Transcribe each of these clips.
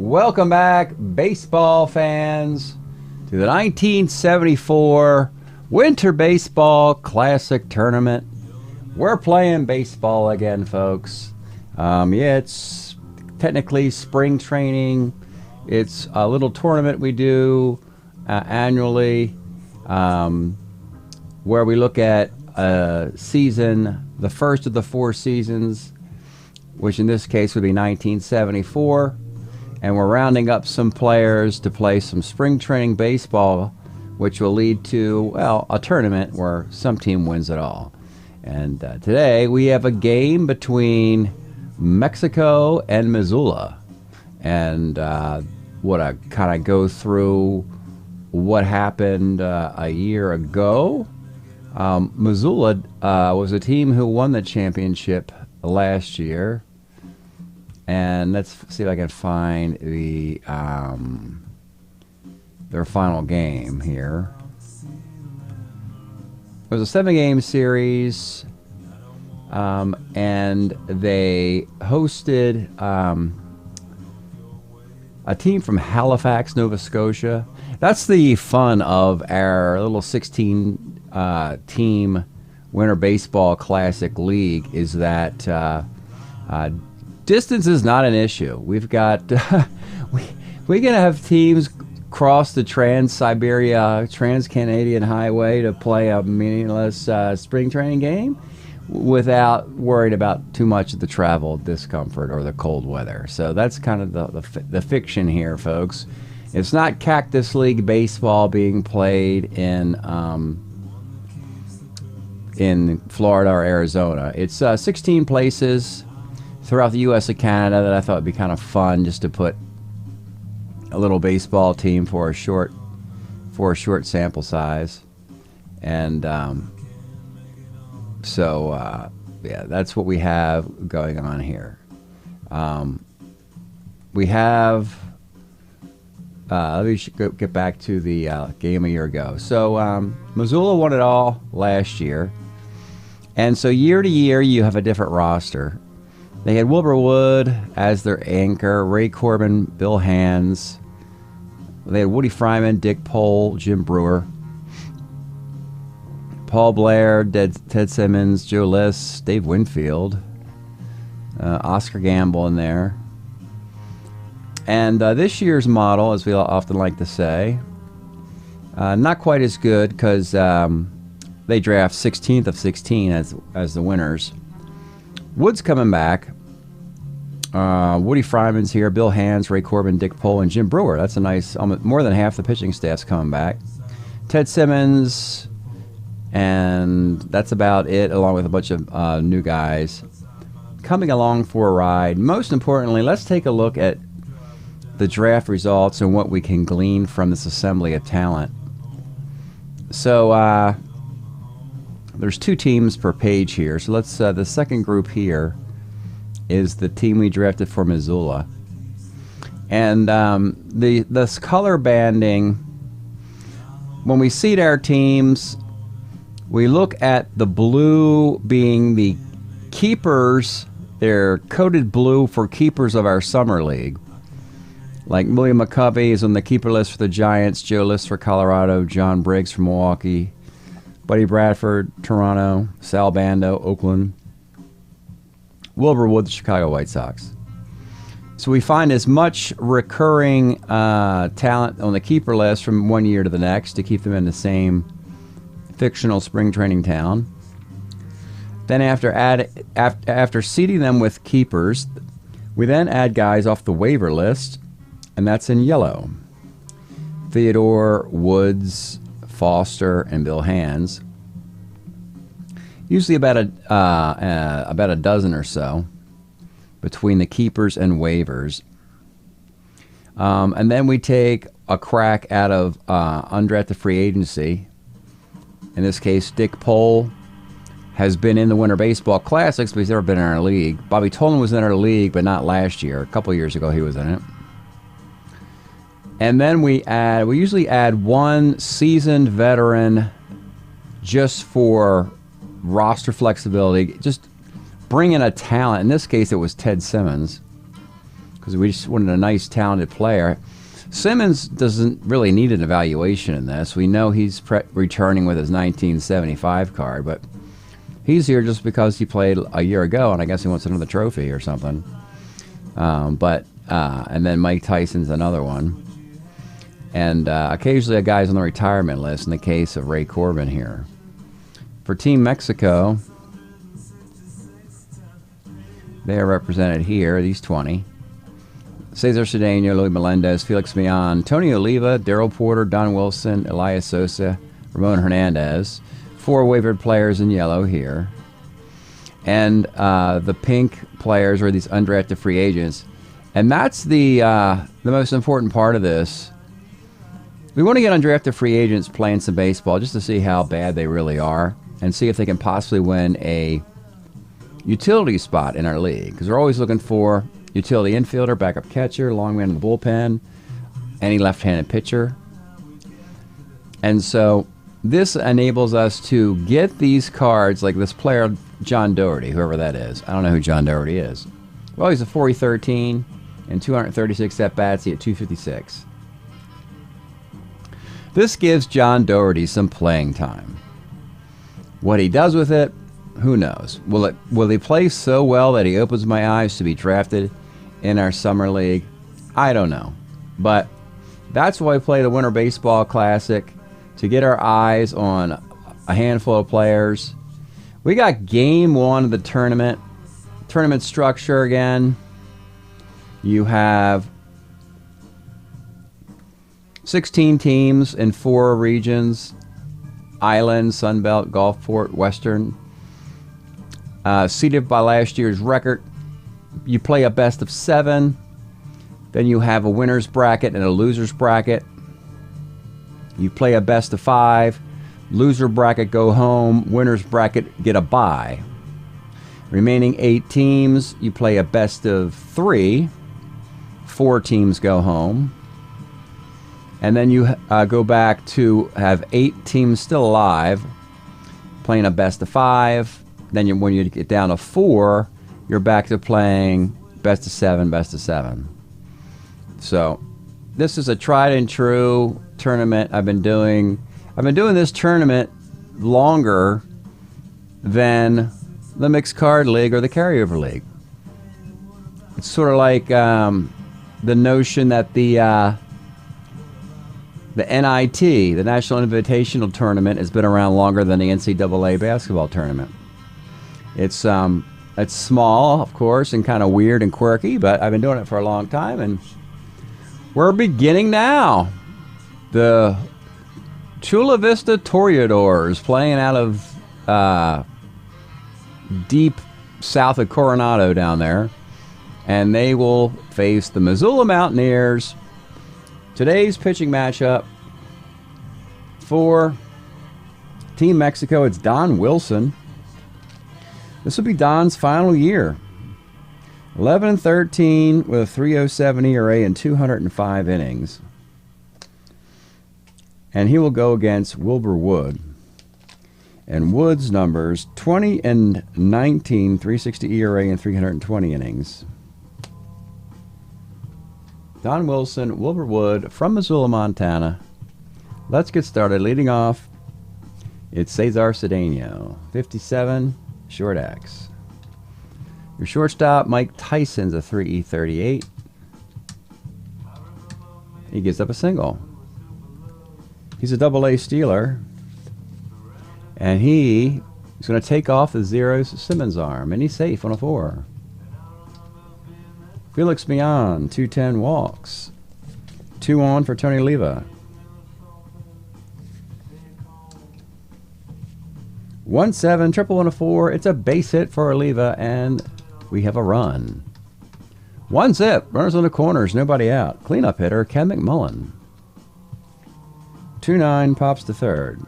Welcome back, baseball fans, to the 1974 Winter Baseball Classic Tournament. We're playing baseball again, folks. It's technically spring training. It's a little tournament we do annually where we look at a season, the first of the four seasons, which in this case would be 1974. And we're rounding up some players to play some spring training baseball, which will lead to, well, a tournament where some team wins it all. And today we have a game between Mexico and Missoula. And what I kind of go through what happened a year ago. Missoula was a team who won the championship last year. And let's see if I can find the their final game here. It was a 7-game series, and they hosted a team from Halifax, Nova Scotia. That's the fun of our little 16-team Winter Baseball Classic League, is that distance is not an issue. We've got we can have teams cross the Trans-Siberia, Trans-Canadian Highway to play a meaningless spring training game without worried about too much of the travel discomfort or the cold weather. So that's kind of the fiction here, folks. It's not Cactus League baseball being played in Florida or Arizona. It's 16 places throughout the U.S. and Canada that I thought would be kind of fun, just to put a little baseball team for a short sample size. And yeah, that's what we have going on here. We have let me get back to the game a year ago. So Missoula won it all last year, and so year to year you have a different roster. They had Wilbur Wood as their anchor, Ray Corbin, Bill Hands. They had Woody Fryman, Dick Pole, Jim Brewer, Paul Blair, Ted Simmons, Joe Liss, Dave Winfield, Oscar Gamble in there. And this year's model, as we often like to say, not quite as good, because they draft 16th of 16 as the winners. Wood's coming back. Woody Fryman's here. Bill Hands, Ray Corbin, Dick Pole, and Jim Brewer. That's a nice, more than half the pitching staff's coming back. Ted Simmons, and that's about it, along with a bunch of new guys coming along for a ride. Most importantly, let's take a look at the draft results and what we can glean from this assembly of talent. So there's 2 teams per page here. So let's the second group here is the team we drafted for Missoula. And this color banding, when we seed our teams, we look at the blue being the keepers. They're coded blue for keepers of our summer league. Like William McCovey is on the keeper list for the Giants, Joe Liss for Colorado, John Briggs for Milwaukee, Buddy Bradford, Toronto, Sal Bando, Oakland, Wilbur Wood, the Chicago White Sox. So we find as much recurring talent on the keeper list from one year to the next to keep them in the same fictional spring training town. Then after seeding them with keepers, we then add guys off the waiver list, and that's in yellow. Theodore, Woods, Foster, and Bill Hands. Usually about a dozen or so between the keepers and waivers. And then we take a crack out of undrafted free agency. In this case, Dick Pole has been in the Winter Baseball Classics, but he's never been in our league. Bobby Tolan was in our league, but not last year. A couple years ago he was in it. And then we usually add one seasoned veteran just for roster flexibility. Just bring in a talent. In this case, it was Ted Simmons, because we just wanted a nice, talented player. Simmons doesn't really need an evaluation in this. We know he's returning with his 1975 card, but he's here just because he played a year ago, and I guess he wants another trophy or something. And then Mike Tyson's another one. And occasionally a guy's on the retirement list in the case of Ray Corbin here. For Team Mexico, they are represented here, these 20. Cesar Cedeno, Luis Melendez, Felix Millan, Tony Oliva, Daryl Porter, Don Wilson, Elias Sosa, Ramon Hernandez. 4 waived players in yellow here. And the pink players are these undrafted free agents. And that's the most important part of this. We want to get undrafted free agents playing some baseball just to see how bad they really are and see if they can possibly win a utility spot in our league. Because we're always looking for utility infielder, backup catcher, long man in the bullpen, any left-handed pitcher. And so this enables us to get these cards like this player, John Doherty, whoever that is. I don't know who John Doherty is. Well, he's a 4.13 and 236 at-bats. He at 256. This gives John Doherty some playing time. What he does with it, who knows? Will he play so well that he opens my eyes to be drafted in our summer league? I don't know. But that's why we play the Winter Baseball Classic, to get our eyes on a handful of players. We got game 1 of the tournament. Tournament structure again. You have 16 teams in 4 regions: Island, Sunbelt, Gulfport, Western. Seeded by last year's record. You play a best of 7. Then you have a winner's bracket and a loser's bracket. You play a best of 5. Loser bracket go home. Winner's bracket get a bye. Remaining 8 teams, you play a best of 3. 4 teams go home. And then you go back to have 8 teams still alive, playing a best of 5. Then when you get down to 4, you're back to playing best of 7, best of 7. So this is a tried and true tournament I've been doing this tournament longer than the Mixed Card League or the Carryover League. It's sort of like the notion that the NIT, the National Invitational Tournament, has been around longer than the NCAA basketball tournament. It's small, of course, and kind of weird and quirky, but I've been doing it for a long time, and we're beginning now. The Chula Vista Toreadors playing out of deep south of Coronado down there, and they will face the Missoula Mountaineers. Today's pitching matchup for Team Mexico, it's Don Wilson. This will be Don's final year. 11-13 with a 3.07 ERA and 205 innings. And he will go against Wilbur Wood. And Wood's numbers, 20-19, 360 ERA and 320 innings. Don Wilson, Wilbur Wood from Missoula, Montana. Let's get started. Leading off, it's Cesar Cedeno, 57, short X. Your shortstop, Mike Tyson's a 3.38. He gives up a single. He's a double-A Steeler. And he is going to take off the zeros Simmons arm. And he's safe on a 4. Felix Millan, 210 walks. 2 on for Tony Oliva. 1-7, triple on a 4. It's a base hit for Oliva, and we have a run. 1 zip. Runners on the corners, nobody out. Cleanup hitter, Ken McMullen. 2-9, pops to third.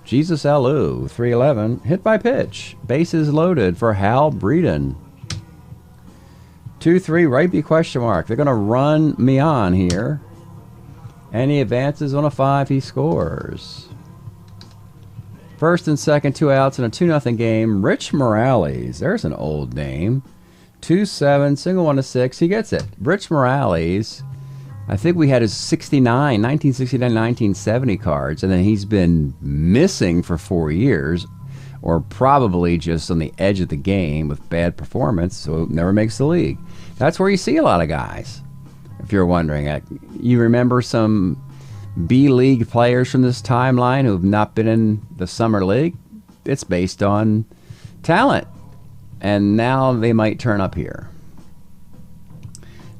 Jesus Alou, 3-11, hit by pitch. Bases loaded for Hal Breeden. 2-3, right B question mark. They're going to run Millan here. And he advances on a 5. He scores. First and second, 2 outs in a 2-0 game. Rich Morales, there's an old name. 2-7, single 1-6. He gets it. Rich Morales, I think we had his 1969, 1970 cards, and then he's been missing for 4 years, or probably just on the edge of the game with bad performance, so never makes the league. That's where you see a lot of guys, if you're wondering. You remember some B-League players from this timeline who have not been in the Summer League? It's based on talent, and now they might turn up here.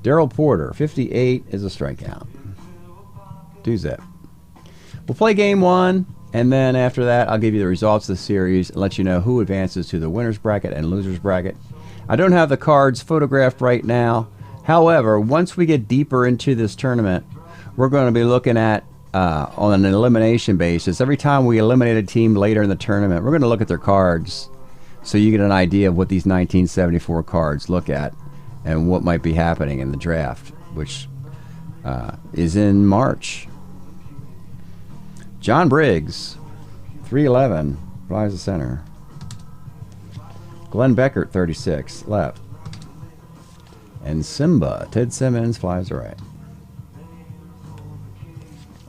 Daryl Porter, 58 is a strikeout. 2-zip. We'll play game 1, and then after that, I'll give you the results of the series and let you know who advances to the winner's bracket and loser's bracket. I don't have the cards photographed right now. However, once we get deeper into this tournament, we're going to be looking at, on an elimination basis, every time we eliminate a team later in the tournament, we're going to look at their cards so you get an idea of what these 1974 cards look at and what might be happening in the draft, which is in March. John Briggs, 311, flies to center. Glenn Beckert, 36, left. And Simba, Ted Simmons, flies to right.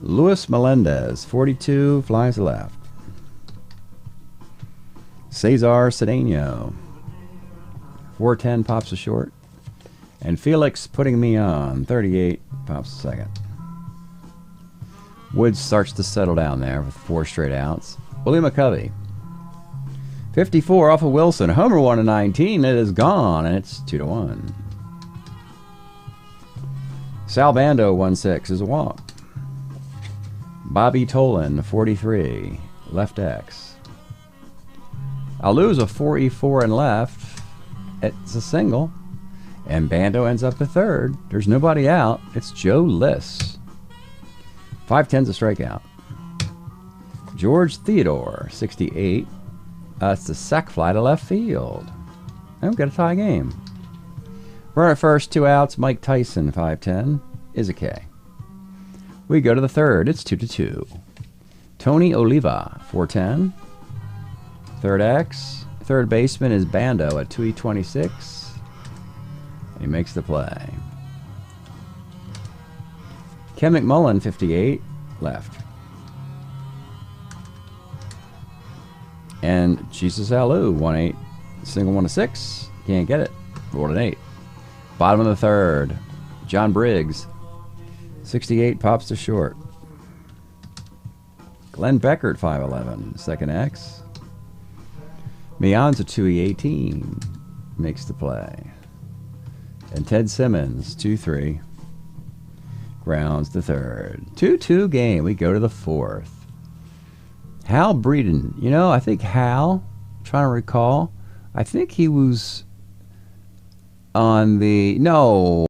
Luis Melendez, 42, flies to left. Cesar Cedeno, 410, pops to short. And Felix putting me on, 38, pops to second. Woods starts to settle down there with 4 straight outs. Willie McCovey, 54 off of Wilson. Homer 1-19. It is gone, and it's 2-1. Sal Bando 1-6 is a walk. Bobby Tolan 43 left X. I'll lose a 4E4 and left. It's a single. And Bando ends up at third. There's nobody out. It's Joe Liss. 5-10's a strikeout. George Theodore, 68. It's a sac fly to left field. And we've got a tie game. Runner at first, 2 outs. Mike Tyson, 5-10, is a K. We go to the third. It's 2-2. Tony Oliva, 4-10. Third X. Third baseman is Bando at 2E26. He makes the play. Ken McMullen, 58, left. And Jesus Alou, 1-8, single 1-6. Can't get it. Rolled an 8. Bottom of the third. John Briggs, 68, pops to short. Glenn Beckert, 5'11", second X. Meon's a 2E18, makes the play. And Ted Simmons, 2-3, grounds to third. 2-2 game. We go to the fourth. Hal Breeden. You know, I think Hal, I'm trying to recall, I think he was on the, no.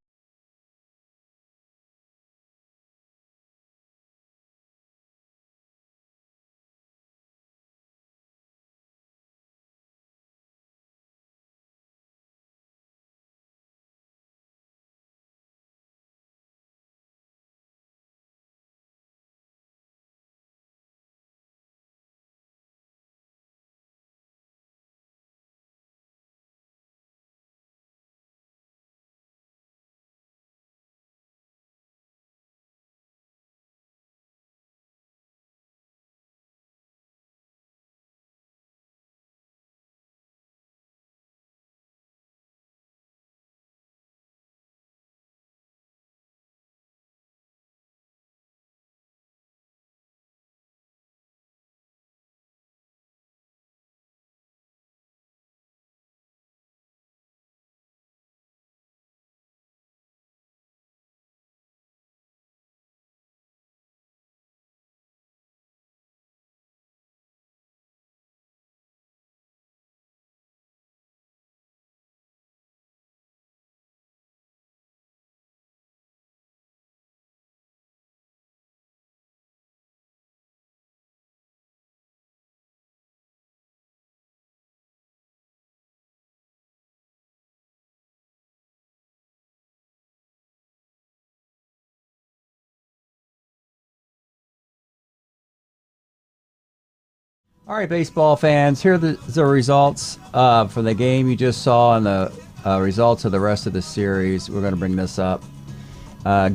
All right, baseball fans, here are the results for the game you just saw in the results of the rest of the series. We're going to bring this up.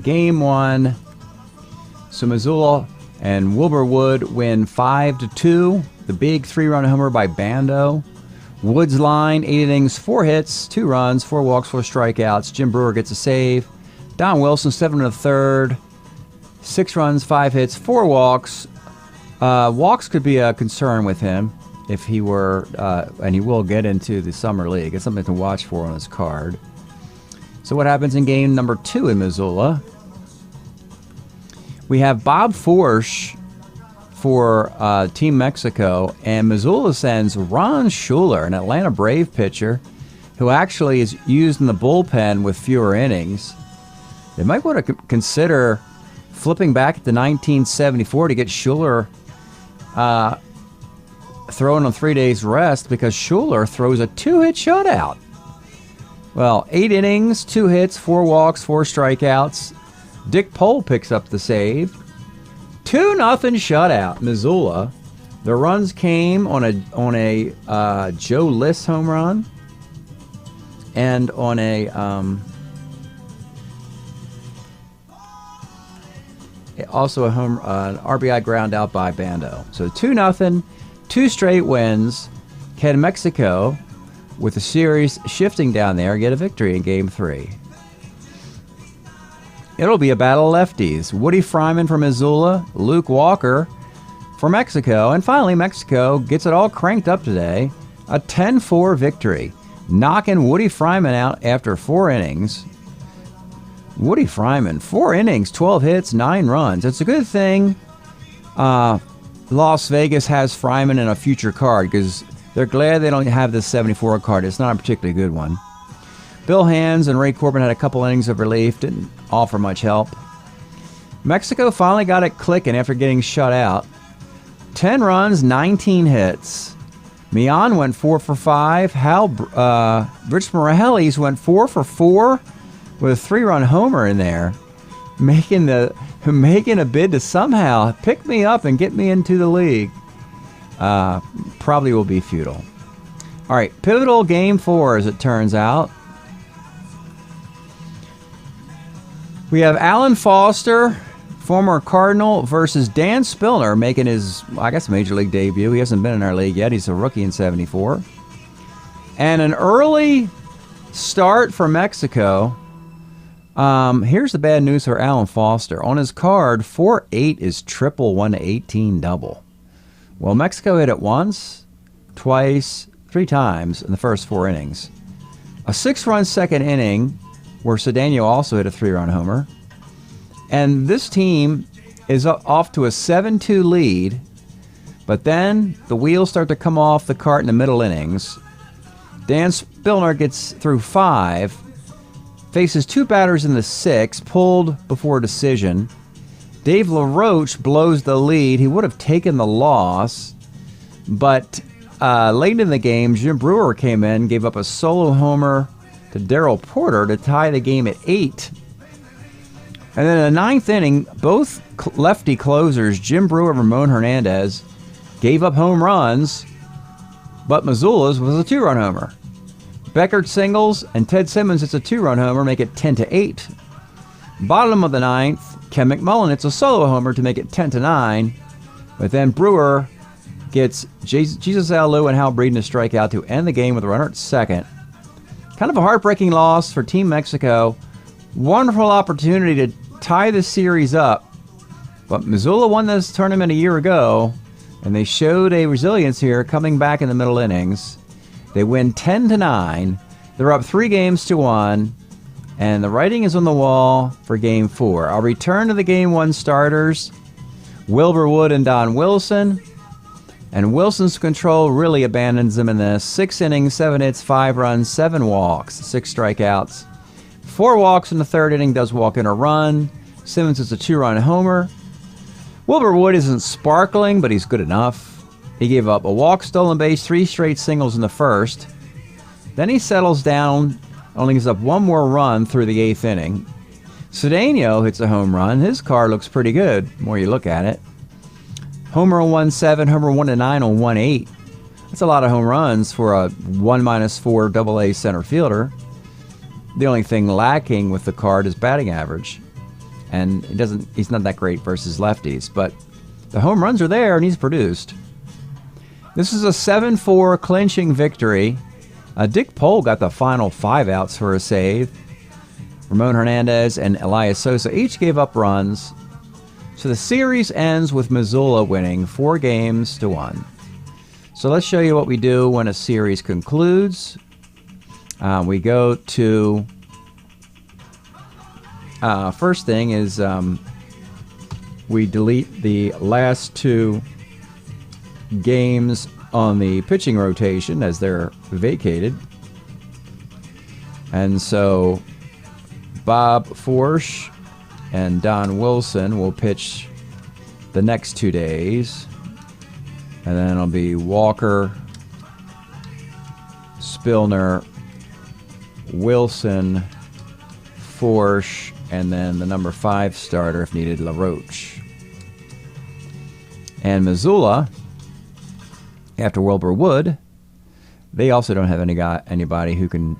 Game 1. So Missoula and Wilbur Wood win 5-2. The big 3-run homer by Bando. Wood's line, 8 innings, 4 hits, 2 runs, 4 walks, 4 strikeouts. Jim Brewer gets a save. Don Wilson, 7 1/3, 6 runs, 5 hits, 4 walks. Walks could be a concern with him if he were, and he will get into the summer league. It's something to watch for on his card. So what happens in game number 2 in Missoula? We have Bob Forsch for Team Mexico, and Missoula sends Ron Schuler, an Atlanta Brave pitcher, who actually is used in the bullpen with fewer innings. They might want to consider flipping back to 1974 to get Schuler thrown on 3 days rest, because Schuler throws a 2-hit shutout. Well, 8 innings, 2 hits, 4 walks, 4 strikeouts. Dick Pohl picks up the save. 2-0 shutout, Missoula. The runs came on a Joe Liss home run and on a also an RBI ground out by Bando. So 2-0, 2 straight wins. Can Mexico, with the series shifting down there, get a victory in Game 3? It'll be a battle of lefties. Woody Fryman from Missoula, Luke Walker for Mexico, and finally Mexico gets it all cranked up today. A 10-4 victory, knocking Woody Fryman out after 4 innings. Woody Fryman, 4 innings, 12 hits, 9 runs. It's a good thing Las Vegas has Fryman in a future card, because they're glad they don't have this 74 card. It's not a particularly good one. Bill Hands and Ray Corbin had a couple innings of relief, didn't offer much help. Mexico finally got it clicking after getting shut out. 10 runs, 19 hits. Mian went 4 for 5. Rich Morales went 4 for 4 with a 3-run homer in there, making a bid to somehow pick me up and get me into the league. Probably will be futile. All right, pivotal Game 4, as it turns out. We have Alan Foster, former Cardinal, versus Dan Spillner, making his, I guess, major league debut. He hasn't been in our league yet. He's a rookie in 74. And an early start for Mexico. Here's the bad news for Alan Foster. On his card, 4-8 is triple, 1-18 double. Well, Mexico hit it once, twice, 3 times in the first 4 innings. A 6-run second inning, where Cedeno also hit a 3-run homer. And this team is off to a 7-2 lead, but then the wheels start to come off the cart in the middle innings. Dan Spillner gets through 5, faces 2 batters in the 6th, pulled before decision. Dave LaRoche blows the lead. He would have taken the loss, but late in the game, Jim Brewer came in, gave up a solo homer to Darrell Porter to tie the game at 8. And then in the 9th inning, both lefty closers, Jim Brewer and Ramon Hernandez, gave up home runs, but Missoula's was a 2-run homer. Beckert singles and Ted Simmons hits a 2-run homer, make it 10-8. Bottom of the 9th, Ken McMullen hits a solo homer to make it 10-9. But then Brewer gets Jesus Alou and Hal Breeden to strike out to end the game with a runner at second. Kind of a heartbreaking loss for Team Mexico. Wonderful opportunity to tie the series up. But Missoula won this tournament a year ago, and they showed a resilience here coming back in the middle innings. They win 10-9. They're up 3-1, and the writing is on the wall for Game 4. I'll return to the Game 1 starters, Wilbur Wood and Don Wilson. And Wilson's control really abandons him in this. 6 innings, 7 hits, 5 runs, 7 walks, 6 strikeouts. 4 walks in the 3rd inning, does walk in a run. Simmons is a 2-run homer. Wilbur Wood isn't sparkling, but he's good enough. He gave up a walk, stolen base, 3 straight singles in the 1st. Then he settles down, only gives up 1 more run through the 8th inning. Cedeno hits a home run. His card looks pretty good, the more you look at it. Homer on 1-7, homer 1-9 on 1-8. That's a lot of home runs for a 1-4 AA center fielder. the only thing lacking with the card is batting average, and he's not that great versus lefties, but the home runs are there and he's produced. This is a 7-4 clinching victory. Dick Pole got the final 5 outs for a save. Ramon Hernandez and Elias Sosa each gave up runs. So the series ends with Missoula winning 4-1. So let's show you what we do when a series concludes. We go to, first thing is we delete the last 2 games on the pitching rotation as they're vacated. And so Bob Forsch and Don Wilson will pitch the next 2 days. And then it'll be Walker, Spillner, Wilson, Forsch, and then the number 5 starter, if needed, LaRoche. And Missoula, after Wilbur Wood, they also don't have anybody who can.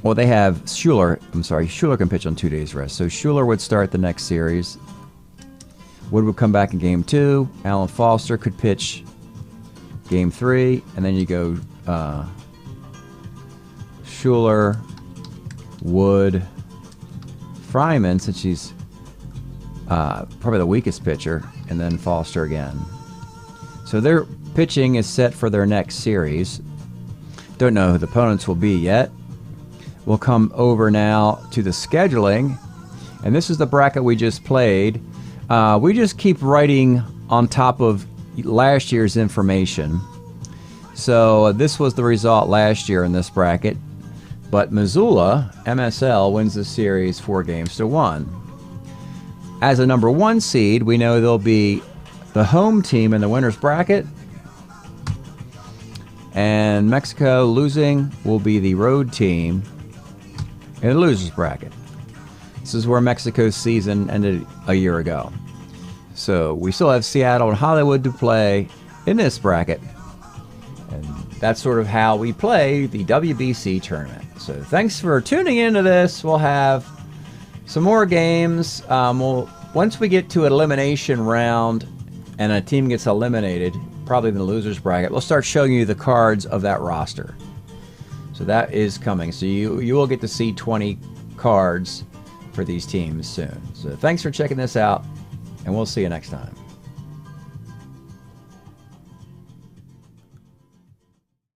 Well, they have Schuler. I'm sorry, Schuler can pitch on 2 days rest. So Schuler would start the next series. Wood would come back in game 2. Alan Foster could pitch game 3, and then you go Schuler, Wood, Fryman, since she's probably the weakest pitcher, and then Foster again. So their pitching is set for their next series. Don't know who the opponents will be yet. We'll come over now to the scheduling, and this is the bracket we just played. We just keep writing on top of last year's information. So this was the result last year in this bracket. But Missoula, MSL, wins the series 4-1. As a number 1 seed, we know there'll be the home team in the winner's bracket. And Mexico losing will be the road team in the loser's bracket. This is where Mexico's season ended a year ago. So we still have Seattle and Hollywood to play in this bracket. And that's sort of how we play the WBC tournament. So thanks for tuning into this. We'll have some more games. Once we get to an elimination round and a team gets eliminated, probably in the loser's bracket, we'll start showing you the cards of that roster. So that is coming. So you will get to see 20 cards for these teams soon. So thanks for checking this out, and we'll see you next time.